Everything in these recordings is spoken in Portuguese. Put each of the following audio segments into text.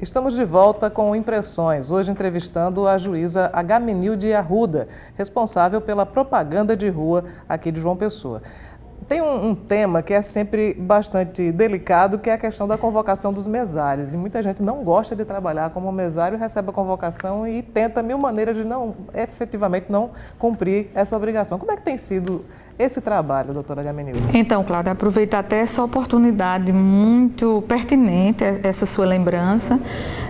Estamos de volta com Impressões, hoje entrevistando a juíza Agamenilde Arruda, responsável pela propaganda de rua aqui de João Pessoa. Tem um tema que é sempre bastante delicado, que é a questão da convocação dos mesários. E muita gente não gosta de trabalhar como mesário, recebe a convocação e tenta mil maneiras de efetivamente não cumprir essa obrigação. Como é que tem sido esse trabalho, doutora Agamenilde? Então, Cláudia, aproveito até essa oportunidade muito pertinente, essa sua lembrança,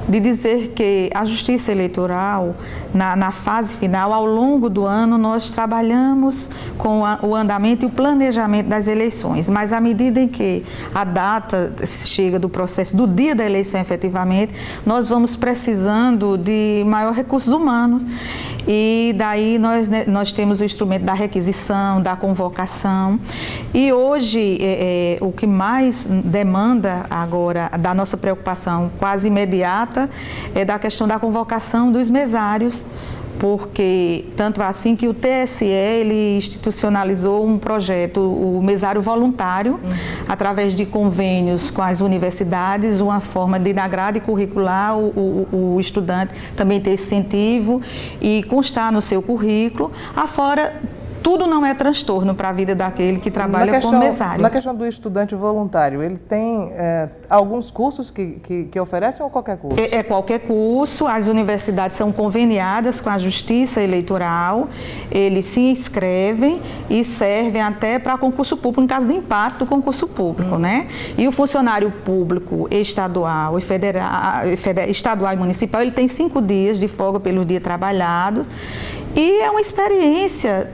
de dizer que a Justiça Eleitoral, na fase final, ao longo do ano, nós trabalhamos com o andamento e o planejamento das eleições, mas à medida em que a data chega do processo, do dia da eleição efetivamente, nós vamos precisando de maior recursos humanos. E daí nós temos o instrumento da requisição, da convocação. E hoje, o que mais demanda agora, da nossa preocupação quase imediata, é da questão da convocação dos mesários, porque tanto assim que o TSE ele institucionalizou um projeto, o mesário voluntário, através de convênios com as universidades, uma forma de, na grade curricular, o estudante também ter esse incentivo e constar no seu currículo, afora tudo não é transtorno para a vida daquele que trabalha como mesário. Na questão do estudante voluntário, ele tem alguns cursos que oferecem ou qualquer curso? É qualquer curso, as universidades são conveniadas com a Justiça Eleitoral, eles se inscrevem e servem até para concurso público, em caso de empate do concurso público, né? E o funcionário público estadual e federal, estadual e municipal, ele tem 5 dias de folga pelo dia trabalhado. E é uma experiência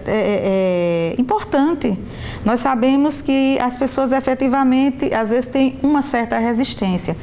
importante. Nós sabemos que as pessoas efetivamente, às vezes, têm uma certa resistência,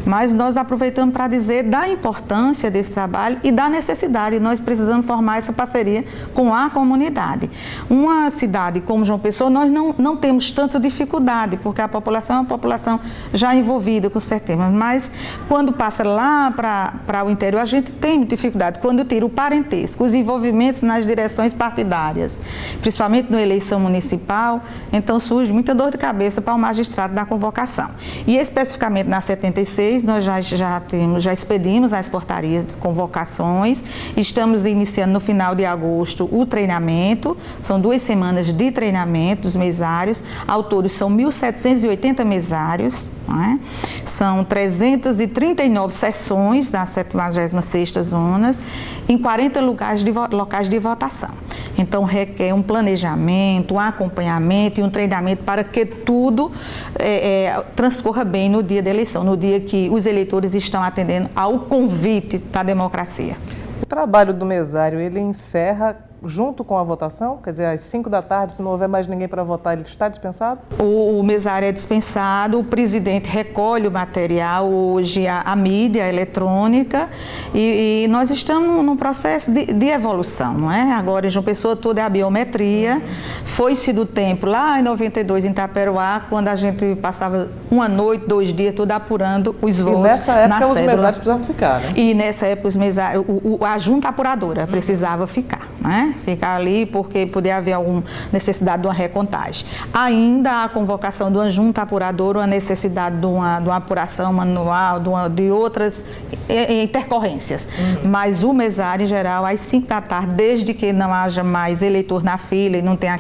mas nós aproveitamos para dizer da importância desse trabalho e da necessidade. Nós precisamos formar essa parceria com a comunidade. Uma cidade como João Pessoa, nós não temos tanta dificuldade, porque a população é uma população já envolvida com certeza, mas quando passa lá para o interior, a gente tem dificuldade. Quando tira o parentesco, os envolvimentos nas direções partidárias, principalmente na eleição municipal, então surge muita dor de cabeça para o magistrado da convocação. E especificamente na 76, nós já expedimos as portarias de convocações, estamos iniciando no final de agosto o treinamento, são 2 semanas de treinamento dos mesários, ao todo são 1.780 mesários, né? São 339 sessões das 76ª zonas, em 40 locais de votação. Então, requer um planejamento, um acompanhamento e um treinamento para que tudo transcorra bem no dia da eleição, no dia que os eleitores estão atendendo ao convite da democracia. O trabalho do mesário, ele encerra junto com a votação? Quer dizer, às 5 da tarde, se não houver mais ninguém para votar, ele está dispensado? O mesário é dispensado, o presidente recolhe o material, hoje a mídia eletrônica, e nós estamos num processo de evolução, não é? Agora, em João Pessoa, tudo é a biometria. Foi-se do tempo, lá em 92, em Itaperoá, quando a gente passava uma noite, 2 dias, tudo apurando os votos. E nessa época, os mesários precisavam ficar, né? E nessa época, os mesários, a junta apuradora precisava ficar, né? Ficar ali porque podia haver alguma necessidade de uma recontagem. Ainda a convocação de uma junta apuradora, uma necessidade de uma apuração manual, de outras intercorrências. Mas o mesário, em geral, às 5 da tarde, desde que não haja mais eleitor na fila e não tenha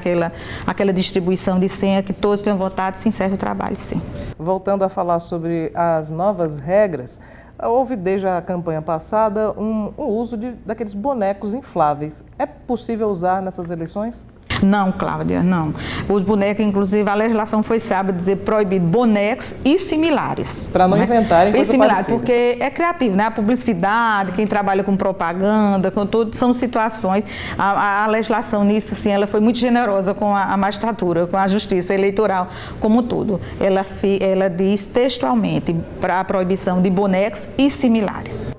aquela distribuição de senha, que todos tenham votado, se encerra o trabalho, sim. Voltando a falar sobre as novas regras, houve desde a campanha passada um uso daqueles bonecos infláveis. É possível usar nessas eleições? Não, Cláudia, não. Os bonecos, inclusive, a legislação foi sábia dizer proibido bonecos e similares. Para não inventarem coisa similares, parecida. porque é criativo, né? A publicidade, quem trabalha com propaganda, com tudo, são situações. A legislação nisso, sim, ela foi muito generosa com a magistratura, com a justiça eleitoral, como tudo. Ela diz textualmente para a proibição de bonecos e similares.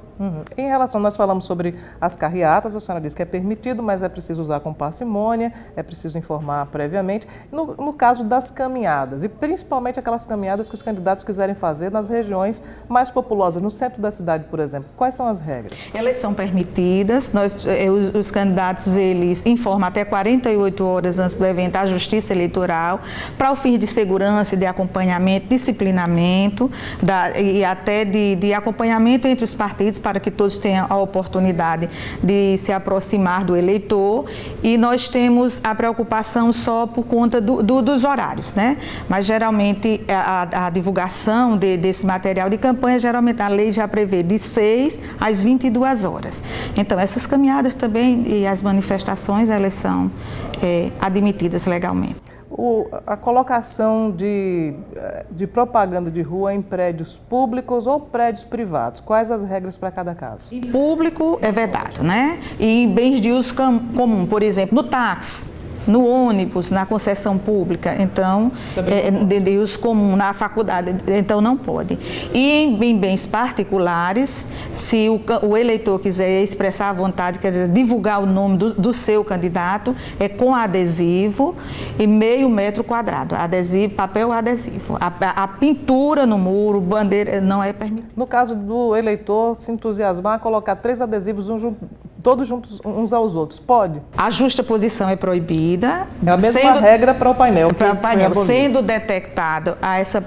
Em relação, nós falamos sobre as carreatas, a senhora disse que é permitido, mas é preciso usar com parcimônia, é preciso informar previamente. No caso das caminhadas, e principalmente aquelas caminhadas que os candidatos quiserem fazer nas regiões mais populosas, no centro da cidade, por exemplo, quais são as regras? Elas são permitidas, os candidatos eles informam até 48 horas antes do evento à Justiça Eleitoral, para o fim de segurança e de acompanhamento, disciplinamento e até de acompanhamento entre os partidos, para que todos tenham a oportunidade de se aproximar do eleitor, e nós temos a preocupação só por conta dos horários, né? Mas geralmente a divulgação desse material de campanha, geralmente a lei já prevê de 6 às 22 horas. Então essas caminhadas também e as manifestações, elas são admitidas legalmente. A colocação de propaganda de rua em prédios públicos ou prédios privados, quais as regras para cada caso? Em público é vedado, né? E em bens de uso comum, por exemplo, no táxi, no ônibus, na concessão pública, então, de uso comum, na faculdade, então não pode. E em bens particulares, se o eleitor quiser expressar a vontade, quer dizer, divulgar o nome do seu candidato, é com adesivo e meio metro quadrado, adesivo, papel adesivo. A pintura no muro, bandeira, não é permitida. No caso do eleitor se entusiasmar, colocar 3 adesivos todos juntos uns aos outros, pode? A justa posição é proibida. É a mesma regra para o painel. Para o painel, sendo detectado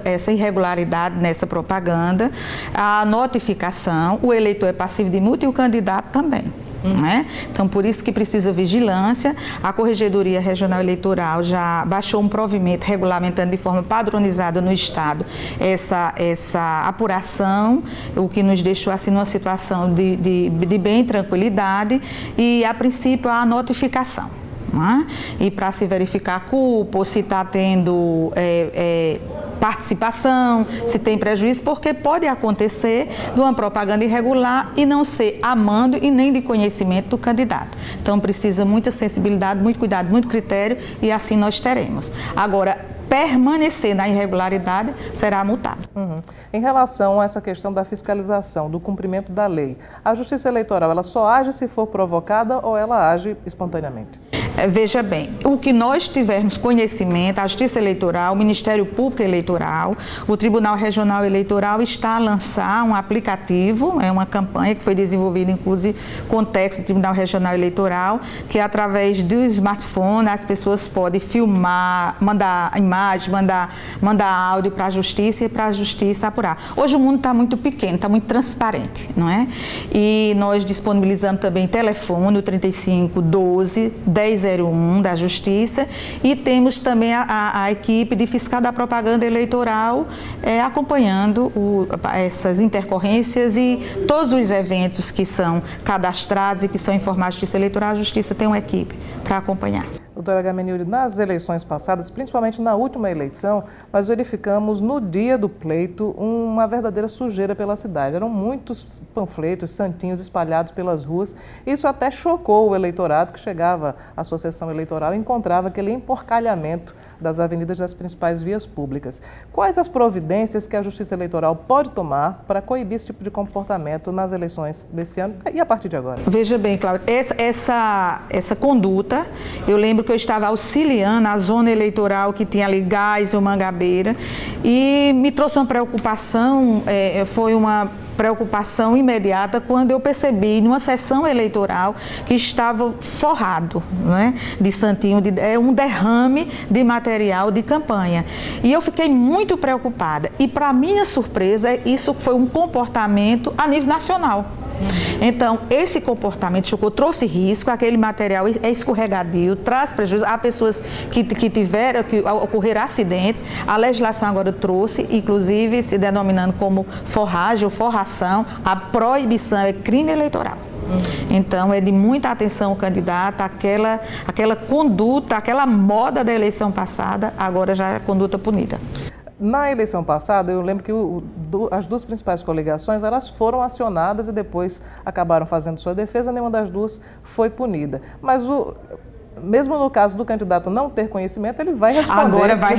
essa irregularidade nessa propaganda, a notificação, o eleitor é passivo de multa e o candidato também. Né? Então, por isso que precisa vigilância. A Corregedoria Regional Eleitoral já baixou um provimento regulamentando de forma padronizada no Estado essa apuração, o que nos deixou assim numa situação de bem tranquilidade, e a princípio a notificação. Né? E para se verificar a culpa, ou se está tendo participação, se tem prejuízo, porque pode acontecer de uma propaganda irregular e não ser a mando e nem de conhecimento do candidato. Então precisa muita sensibilidade, muito cuidado, muito critério, e assim nós teremos. Agora, permanecer na irregularidade será multado. Em relação a essa questão da fiscalização, do cumprimento da lei, a Justiça Eleitoral, ela só age se for provocada ou ela age espontaneamente? Veja bem, o que nós tivermos conhecimento, a Justiça Eleitoral, o Ministério Público Eleitoral, o Tribunal Regional Eleitoral está a lançar um aplicativo, é uma campanha que foi desenvolvida, inclusive, com o texto do Tribunal Regional Eleitoral, que através do smartphone as pessoas podem filmar, mandar imagem, mandar áudio para a Justiça e para a Justiça apurar. Hoje o mundo está muito pequeno, está muito transparente, não é? E nós disponibilizamos também telefone, o 3512 1001 da Justiça, e temos também a equipe de fiscal da propaganda eleitoral acompanhando essas intercorrências e todos os eventos que são cadastrados e que são informados à Justiça Eleitoral. A Justiça tem uma equipe para acompanhar. Doutora Agamenilde, nas eleições passadas, principalmente na última eleição, nós verificamos no dia do pleito uma verdadeira sujeira pela cidade. Eram muitos panfletos, santinhos espalhados pelas ruas. Isso até chocou o eleitorado que chegava à sua sessão eleitoral e encontrava aquele emporcalhamento das avenidas das principais vias públicas. Quais as providências que a Justiça Eleitoral pode tomar para coibir esse tipo de comportamento nas eleições desse ano e a partir de agora? Veja bem, Cláudia, essa conduta, eu lembro que eu estava auxiliando a zona eleitoral que tinha ali Gás ou Mangabeira, e me trouxe uma preocupação, foi uma preocupação imediata quando eu percebi numa sessão eleitoral que estava forrado, né, de santinho, um derrame de material de campanha. E eu fiquei muito preocupada. E, para minha surpresa, isso foi um comportamento a nível nacional. Então, esse comportamento chocou, trouxe risco, aquele material é escorregadio, traz prejuízo. Há pessoas que ocorreram acidentes. A legislação agora trouxe, inclusive se denominando como forragem ou forração, a proibição é crime eleitoral. Então, é de muita atenção o candidato, aquela conduta, aquela moda da eleição passada, agora já é conduta punida. Na eleição passada, eu lembro que as duas principais coligações, elas foram acionadas e depois acabaram fazendo sua defesa, nenhuma das duas foi punida. Mas mesmo no caso do candidato não ter conhecimento, ele vai responder. Agora vai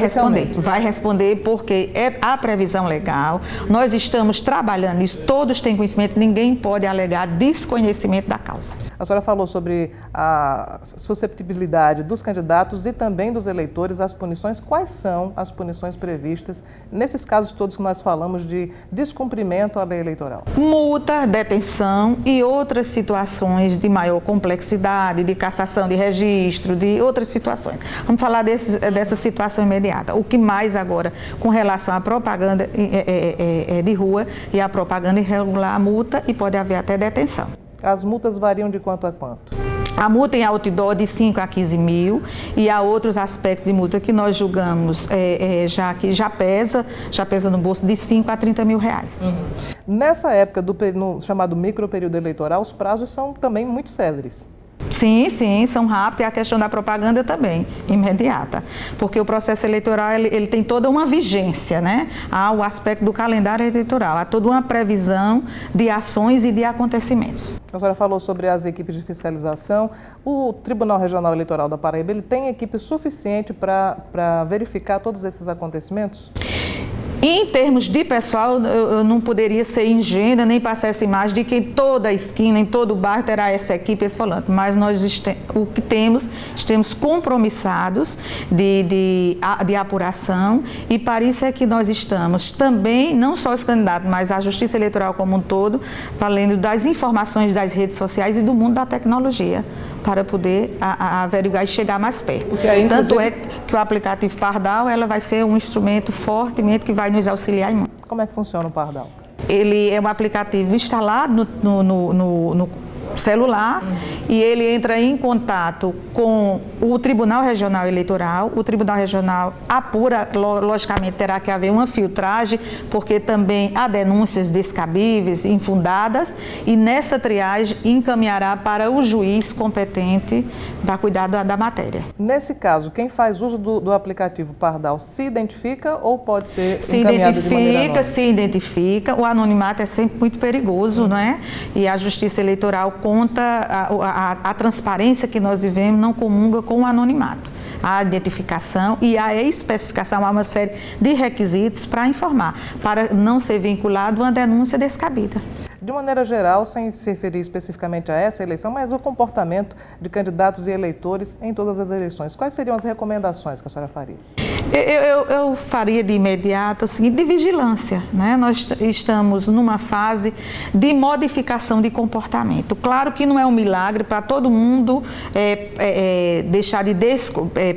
responder porque é a previsão legal, nós estamos trabalhando nisso, todos têm conhecimento, ninguém pode alegar desconhecimento da causa. A senhora falou sobre a susceptibilidade dos candidatos e também dos eleitores às punições. Quais são as punições previstas nesses casos todos que nós falamos de descumprimento à lei eleitoral? Multa, detenção e outras situações de maior complexidade, de cassação de registro, de outras situações. Vamos falar dessa situação imediata. O que mais agora com relação à propaganda de rua e à propaganda irregular, a multa e pode haver até detenção. As multas variam de quanto a quanto? A multa em outdoor de 5 a 15 mil e há outros aspectos de multa que nós julgamos que já pesa no bolso de 5 a 30 mil reais. Nessa época no chamado microperíodo eleitoral, os prazos são também muito céleres. Sim, são rápidos, e a questão da propaganda também, imediata. Porque o processo eleitoral, ele tem toda uma vigência, né? Há o aspecto do calendário eleitoral, há toda uma previsão de ações e de acontecimentos. A senhora falou sobre as equipes de fiscalização. O Tribunal Regional Eleitoral da Paraíba, ele tem equipe suficiente para verificar todos esses acontecimentos? Em termos de pessoal, eu não poderia ser ingênua nem passar essa imagem de que em toda esquina, em todo bairro terá essa equipe, esse falante. Mas nós o que estamos compromissados de apuração e para isso é que nós estamos também, não só os candidatos, mas a Justiça Eleitoral como um todo, valendo das informações das redes sociais e do mundo da tecnologia, para poder averiguar e chegar mais perto. Aí, tanto é que o aplicativo Pardal ela vai ser um instrumento fortemente que vai nos auxiliar muito. Como é que funciona o Pardal? Ele é um aplicativo instalado no celular e ele entra em contato com o Tribunal Regional Eleitoral. O Tribunal Regional apura, logicamente terá que haver uma filtragem, porque também há denúncias descabíveis, infundadas, e nessa triagem encaminhará para o juiz competente para cuidar da matéria. Nesse caso, quem faz uso do aplicativo Pardal se identifica ou pode ser encaminhado de maneira anônima? Se identifica. O anonimato é sempre muito perigoso, não é? E a Justiça Eleitoral conta a transparência que nós vivemos, não comunga com o anonimato. A identificação e a especificação, há uma série de requisitos para informar, para não ser vinculado a uma denúncia descabida. De maneira geral, sem se referir especificamente a essa eleição, mas o comportamento de candidatos e eleitores em todas as eleições, quais seriam as recomendações que a senhora faria? Eu faria de imediato o seguinte, de vigilância, né? Nós estamos numa fase de modificação de comportamento. Claro que não é um milagre para todo mundo deixar de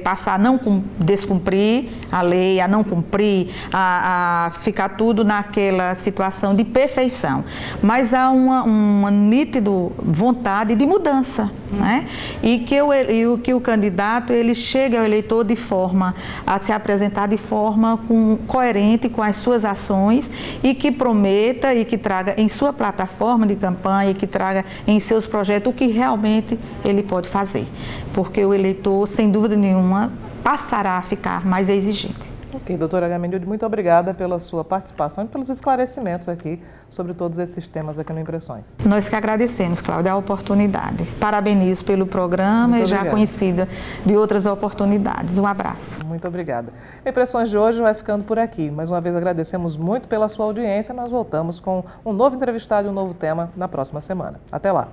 passar a não descumprir a lei, a não cumprir, a ficar tudo naquela situação de perfeição. Mas há uma nítida vontade de mudança, né? E que o candidato ele chegue ao eleitor de forma a se apresentar de forma coerente com as suas ações e que prometa e que traga em sua plataforma de campanha e que traga em seus projetos o que realmente ele pode fazer. Porque o eleitor, sem dúvida nenhuma, passará a ficar mais exigente. Ok, doutora Agamenilde, muito obrigada pela sua participação e pelos esclarecimentos aqui sobre todos esses temas aqui no Impressões. Nós que agradecemos, Cláudia, a oportunidade. Parabenizo pelo programa e já conhecida de outras oportunidades. Um abraço. Muito obrigada. O Impressões de hoje vai ficando por aqui. Mais uma vez agradecemos muito pela sua audiência. Nós voltamos com um novo entrevistado e um novo tema na próxima semana. Até lá.